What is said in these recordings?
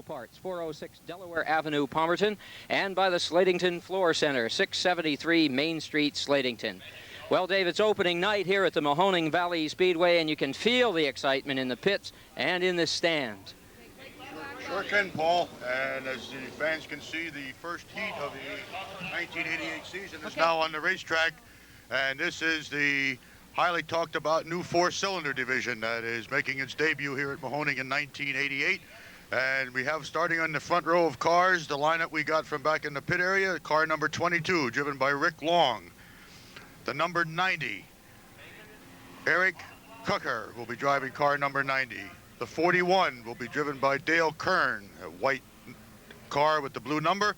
Auto Parts, 406 Delaware Avenue, Palmerton, and by the Slatington Floor Center, 673 Main Street, Slatington. Well, Dave, it's opening night here at the Mahoning Valley Speedway, and you can feel the excitement in the pits and in the stand. Sure can, Paul. And as the fans can see, the first heat of the 1988 season is now on the racetrack. And this is the highly talked about new four-cylinder division that is making its debut here at Mahoning in 1988. And we have, starting on the front row of cars, the lineup we got from back in the pit area, car number 22, driven by Rick Long. The number 90, Eric Cooker, will be driving car number 90. The 41 will be driven by Dale Kern, a white car with the blue number.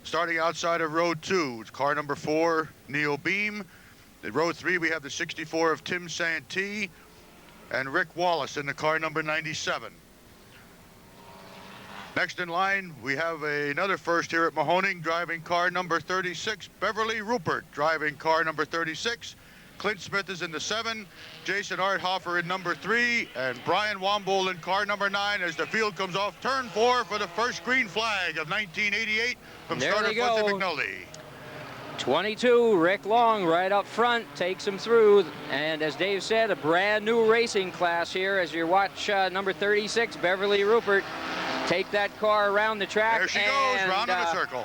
Starting outside of row 2, it's car number 4, Neil Beam. In row 3, we have the 64 of Tim Santee and Rick Wallace in the car number 97. Next in line, we have another first here at Mahoning, driving car number 36, Beverly Rupert, driving car number 36. Clint Smith is in the 7, Jason Arthofer in number 3, and Brian Womble in car number 9 as the field comes off turn 4 for the first green flag of 1988 from starter Fuzzy McNulty. 22, Rick Long right up front, takes him through, and as Dave said, a brand new racing class here as you watch number 36, Beverly Rupert, take that car around the track. There she goes, round in a circle.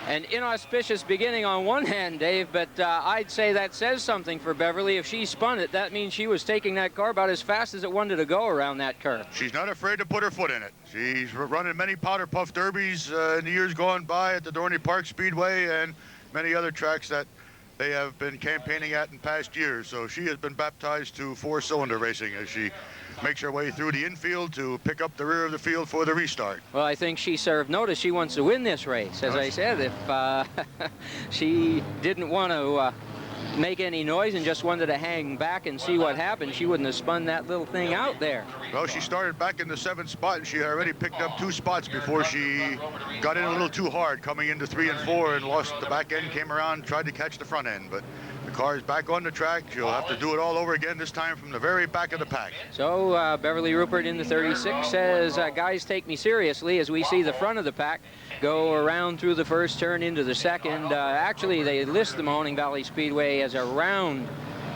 An inauspicious beginning on one hand, Dave, but I'd say that says something for Beverly. If she spun it, that means she was taking that car about as fast as it wanted to go around that curve. She's not afraid to put her foot in it. She's running many powder puff derbies in the years gone by at the Dorney Park Speedway and many other tracks that they have been campaigning at in past years. So she has been baptized to four-cylinder racing as she makes her way through the infield to pick up the rear of the field for the restart. Well, I think she served notice. She wants to win this race. As I said, if she didn't want to make any noise and just wanted to hang back and see what happened, she wouldn't have spun that little thing out there. Well, she started back in the 7th spot, and she had already picked up 2 spots before she got in a little too hard, coming into 3 and 4, and lost the back end, came around, tried to catch the front end. But the car is back on the track. She'll have to do it all over again, this time from the very back of the pack. So Beverly Rupert in the 36 says, guys, take me seriously, as we see the front of the pack go around through the first turn into the second. Actually, they list the Mahoning Valley Speedway as a round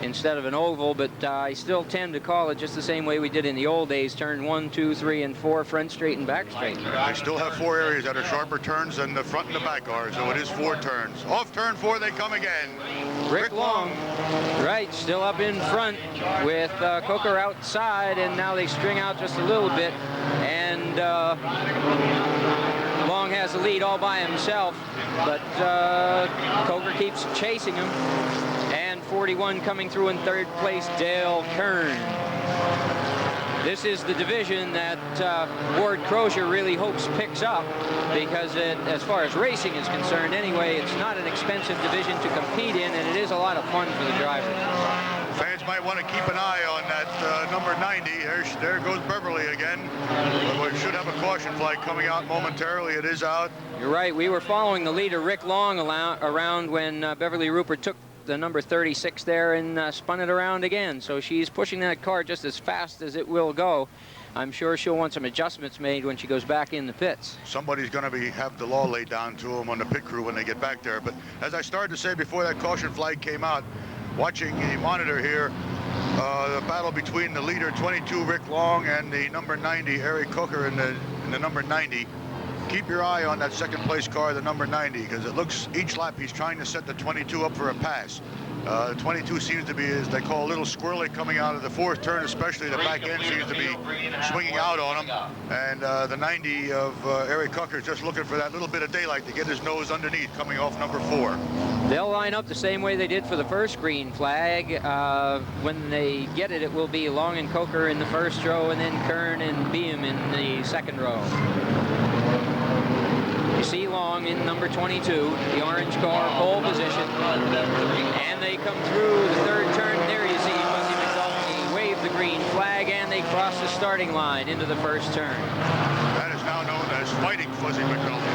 instead of an oval, but I still tend to call it just the same way we did in the old days, turn 1, 2, 3, and 4, front straight and back straight. They still have 4 areas that are sharper turns than the front and the back are, so it is 4 turns. Off turn 4, they come again. Rick Long, right, still up in front with Coker outside, and now they string out just a little bit, and Long has the lead all by himself, but Coker keeps chasing him. And 41 coming through in 3rd place, Dale Kern. This is the division that Ward Crozier really hopes picks up, because as far as racing is concerned anyway, it's not an expensive division to compete in, and it is a lot of fun for the drivers. Fans might want to keep an eye on that number 90. There goes Beverly again. We should have a caution flag coming out momentarily. It is out. You're right. We were following the leader, Rick Long, around when Beverly Rupert took the number 36 there and spun it around again. So she's pushing that car just as fast as it will go. I'm sure she'll want some adjustments made when she goes back in the pits. Somebody's going to have the law laid down to them on the pit crew when they get back there. But as I started to say before that caution flag came out, watching the monitor here, the battle between the leader 22 Rick Long and the number 90 Eric Cooker in the number 90. Keep your eye on that 2nd place car, the number 90, because it looks each lap he's trying to set the 22 up for a pass. 22 seems to be, as they call, a little squirrely coming out of the 4th turn, especially the back end seems to be swinging out on him. And the 90 of Eric Cooker is just looking for that little bit of daylight to get his nose underneath coming off number 4. They'll line up the same way they did for the first green flag. When they get it, it will be Long and Coker in the 1st row, and then Kern and Beam in the 2nd row. You see Long in number 22, the orange car, pole position, and they come through the 3rd turn. There you see Fuzzy McNulty wave the green flag, and they cross the starting line into the 1st turn. That is now known as fighting Fuzzy McNulty.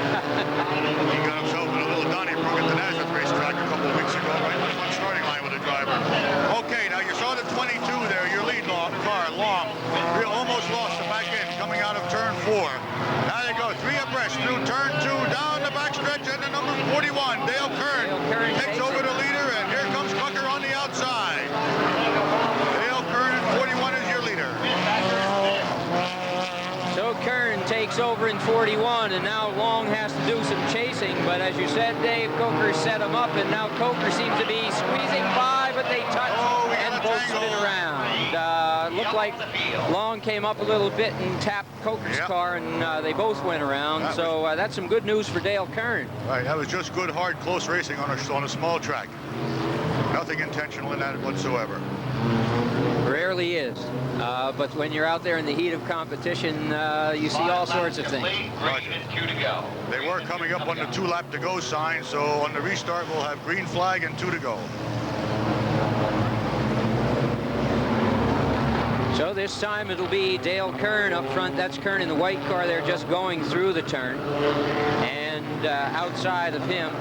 He got himself in a little Donnybrook at the Nazareth racetrack a couple of weeks ago, right in the front starting line with a driver. Okay, now you saw the 22 there, your lead car, Long. We almost lost the back end coming out of turn 4. 41. Dale Kern takes over the leader, and here comes Clucker on the outside. Dale Kern at 41 is your leader. So Kern takes over in 41, and now Long has to do some chasing. But as you said, Dave, Coker set him up, and now Coker seems to be squeezing by, but they touch and both spin around. Looked like Long came up a little bit and tapped Coker's car, and they both went around. That's some good news for Dale Kern. Right, that was just good, hard, close racing on a small track. Nothing intentional in that whatsoever. Rarely is. But when you're out there in the heat of competition, you see all sorts of things. They were coming up on the 2 lap to go sign, so on the restart we'll have green flag and 2 to go. So this time it'll be Dale Kern up front. That's Kern in the white car there, just going through the turn. And outside of him,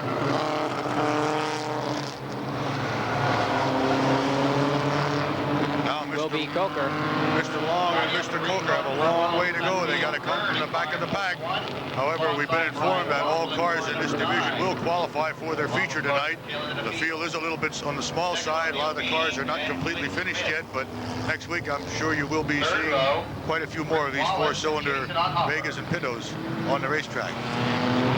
will be Coker. Mr. Long and Mr. Coker have a long way to go. They got to come from the back of the pack. However, we've been informed that all cars in this division will qualify for their feature tonight. The field is a little bit on the small side. A lot of the cars are not completely finished yet, but next week I'm sure you will be seeing quite a few more of these 4-cylinder Vegas and Pintos on the racetrack.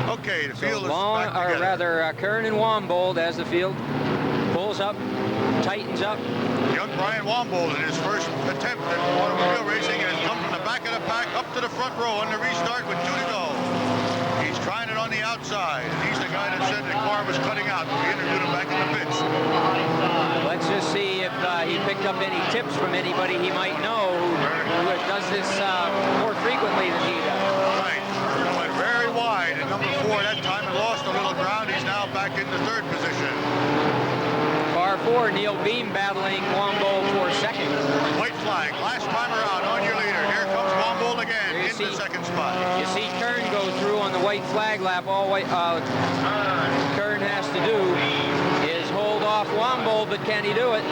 Okay, the field is back together. Or rather, Kern and Wombold as the field pulls up, tightens up. Young Brian Wombold in his first attempt at automobile racing has come from the back of the pack up to the front row on the restart with 2 to go. He's trying it on the outside. He's the guy that said the car was cutting out when we interviewed him back in the pits. Let's just see if he picked up any tips from anybody he might know who does this more frequently than he does. Right. Went very wide at number 4 that time and lost a little ground. He's now back in the 3rd position. Car 4, Neil Beam battling Wombold for second. White flag, last time around on your leader. Here comes Wombold again in the 2nd spot. You see Kern go through on the white flag lap. All Kern has to do is hold off Wombold, but can he do it?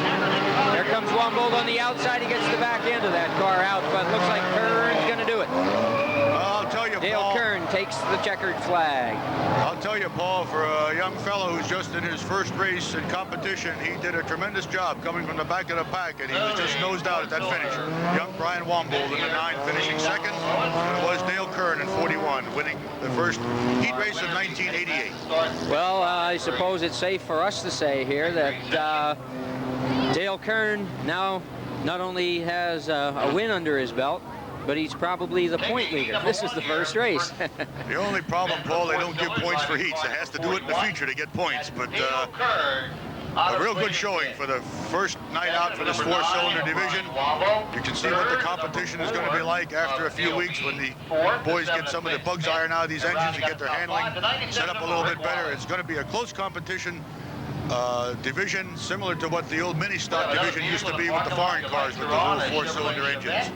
There comes Wombold on the outside. He gets the back end of that car out, but looks like Kern's going to do it. I'll tell you, Dale Paul, Kern takes the checkered flag. I'll tell you, Paul, for a young fellow who's just in his first race in competition, he did a tremendous job coming from the back of the pack, and he was just nosed out at that finish. Young Brian Wombold in the 9, finishing second. It was Dale Kern in 41, winning the first heat race of 1988. Well, I suppose it's safe for us to say here that Dale Kern now not only has a win under his belt, but he's probably the point leader. This is the first race. The only problem, Paul, they don't give points for heats. It has to do it in the feature to get points, but a real good showing for the first night out for this 4-cylinder division. You can see what the competition is going to be like after a few weeks when the boys get some of the bugs ironed out of these engines and get their handling set up a little bit better. It's going to be a close competition division, similar to what the old mini stock division used to be with the foreign cars with the little 4-cylinder engines.